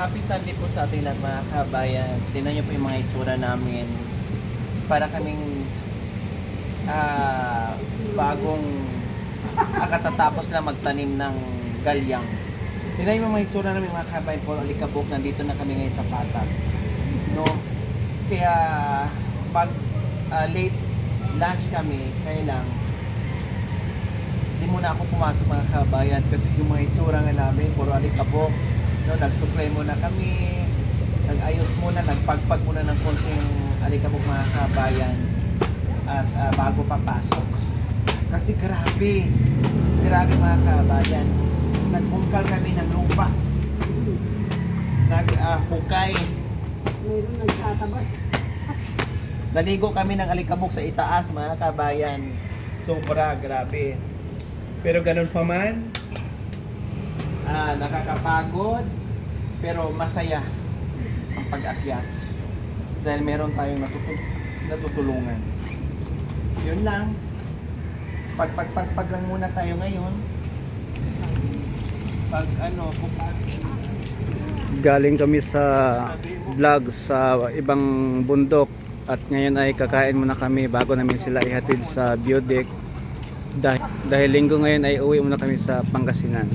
Happy Sunday po sa ating lahat mga kabayan. Tingnan niyo po yung mga itsura namin. Para kaming bagong katatapos lang magtanim ng galyang. Tingnan niyo yung mga itsura namin mga kabayan. Puro alikabok, nandito na kami ngayon sa Patag. No? Kaya pag late lunch kami, kaya lang hindi muna ako pumasok mga kabayan kasi yung mga itsura nga namin, puro alikabok. No, nagsuklay muna kami, nag-ayos muna, nagpagpag muna ng konting alikabok mga kabayan at bago papasok. Kasi grabe mga kabayan. Nagbungkal kami ng lupa. Naghukay. Mayroon nagtatabas. Naligo kami ng alikabok sa itaas mga kabayan. Sobra, grabe. Pero ganun pa man, nakakapagod pero masaya ang pag-akyat dahil meron tayong natutulungan. Yun lang. Pag lang muna tayo ngayon. Galing kami sa vlog sa ibang bundok at ngayon ay kakain muna kami bago namin sila ihatid sa Beaudeck. Dahil linggo ngayon ay uwi muna kami sa Pangasinan.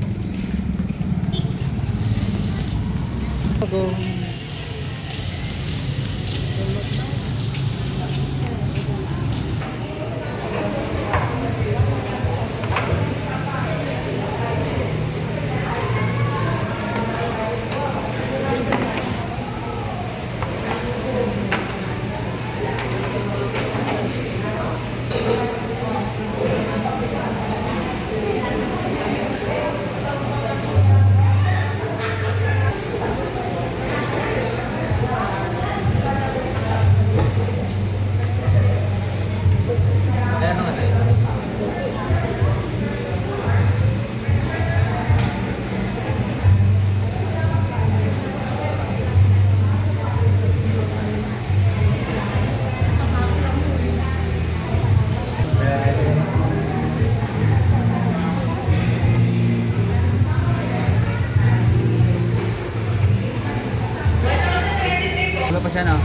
Wala pa siya na.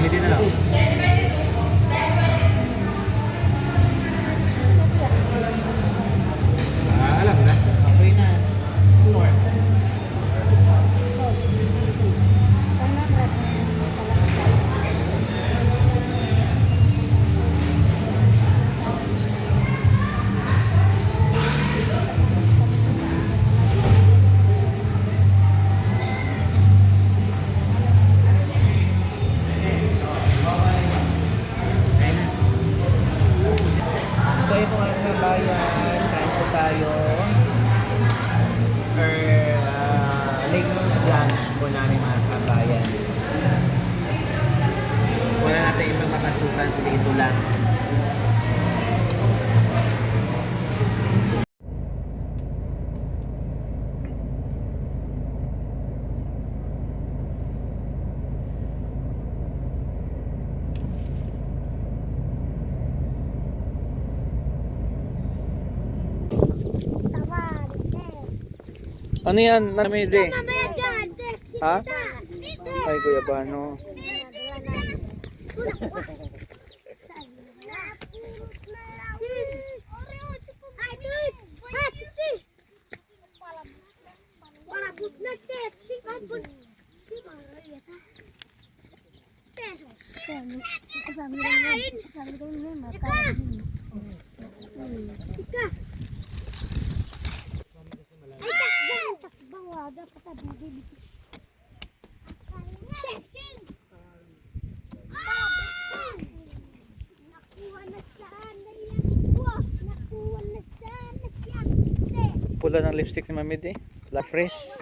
Hindi na lang. Alam na. Okay na. So ito mga kabayan, kain po tayo. Or late lunch po namin mga kabayan. Wala natin ibang makasukan kundi ito lang. Ano yan? Namili? Ha? Ay, Kuya Bano. Pula ng lipstick ni Mami D. La fresh.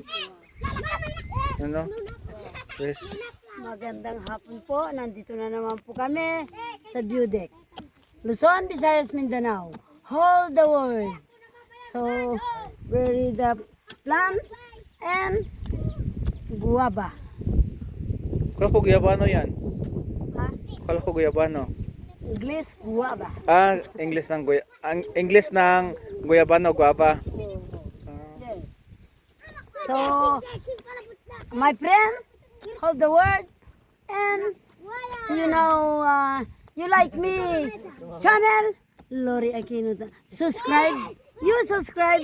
Ano? Fresh. Magandang hapon po. Nandito na naman po kami sa Beaudeck. Luzon, Visayas, Mindanao. Hold the world. So, where is the plant and guava? Kala ko guyabano yan. Ha? Kala ko guyabano. English, guava. English ng guyabano, guava. Yes. So, my friend, hold the word, and you like me channel, Lori Aquino. Subscribe, you subscribe.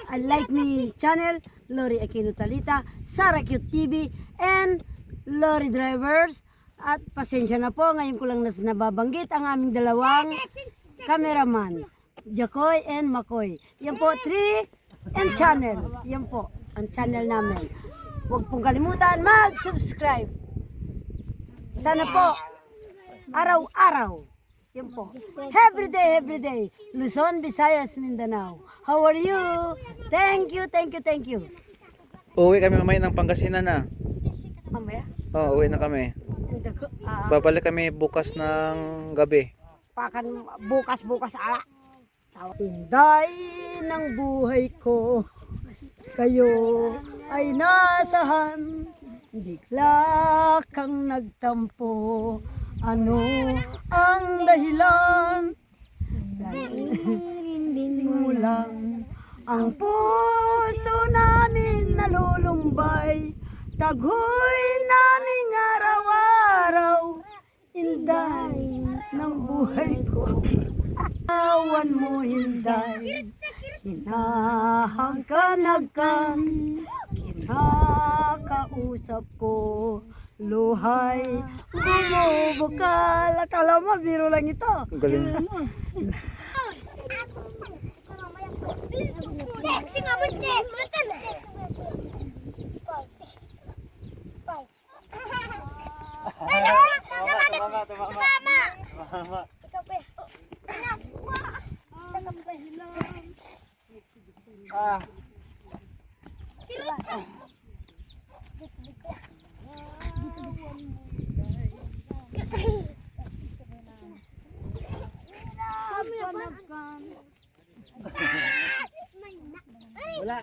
I like me channel, Lori Aquino Talita, Sara Cute TV, and Lori Drivers. At pasensya na po, ngayon ko lang nababanggit ang aming dalawang cameraman, Jacoy and Makoy. Yan po, 3 and channel. Yan po, ang channel namin. Huwag pong kalimutan mag-subscribe. Sana po, araw-araw. Yan po. Every day. Luzon, Visayas, Mindanao. How are you? Thank you. Uwi kami mamaya ng Pangasinan na. Mamaya? Oo, uwi na kami. Babalik kami bukas ng gabi. Pakan bukas ala. Pinday ng buhay ko, kayo ay nasahan, bigla kang nagtampo. Ano ang dahilan? Hindi mo lang ang puso namin nalulumbay, taghoy naming araw-araw, inday ng buhay ko. Awan mo hinday, hinahagkan-hagkan, kinakausap ko, luhay, bumubukal. Akala mo, biro lang ito. Ang galing. Wala.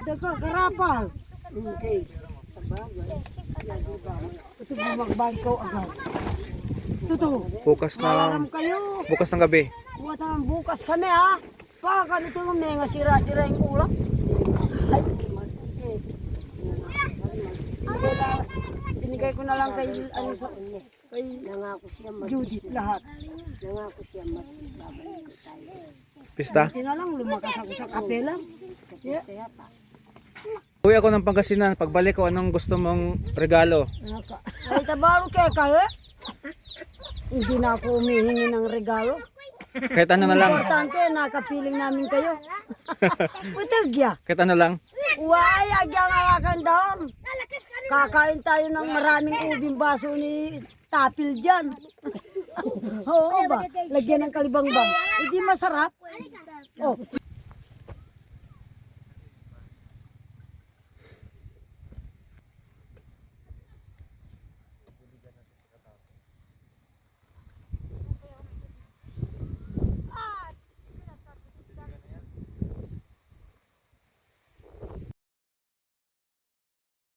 Dako, karapal. Okay. Ito bumagbangko agad. Ito. Bukas Alarm na kayo. bukas ng gabi. Bukas naman bukas kami ha. Baka nito mo may nga sira-sira yung ulam. Ay. Binigay ko na lang kay kay Judith lahat. Pista. Buti na lang lumakas ako sa kapela. Yeah. Uwi ako ng Pangasinan. Pagbalik ko, anong gusto mong regalo? Ay tabaro kaya kayo. Hindi na ako humihingi ng regalo. Kahit ano na lang. Importante, nakapiling namin kayo. Utagya. Kahit ano lang. Uway, agya nga kakandam. Kakain tayo ng maraming ubing baso ni Tapil dyan. Oo ba? Lagyan ng kalibang bang. Hindi masarap. Oh,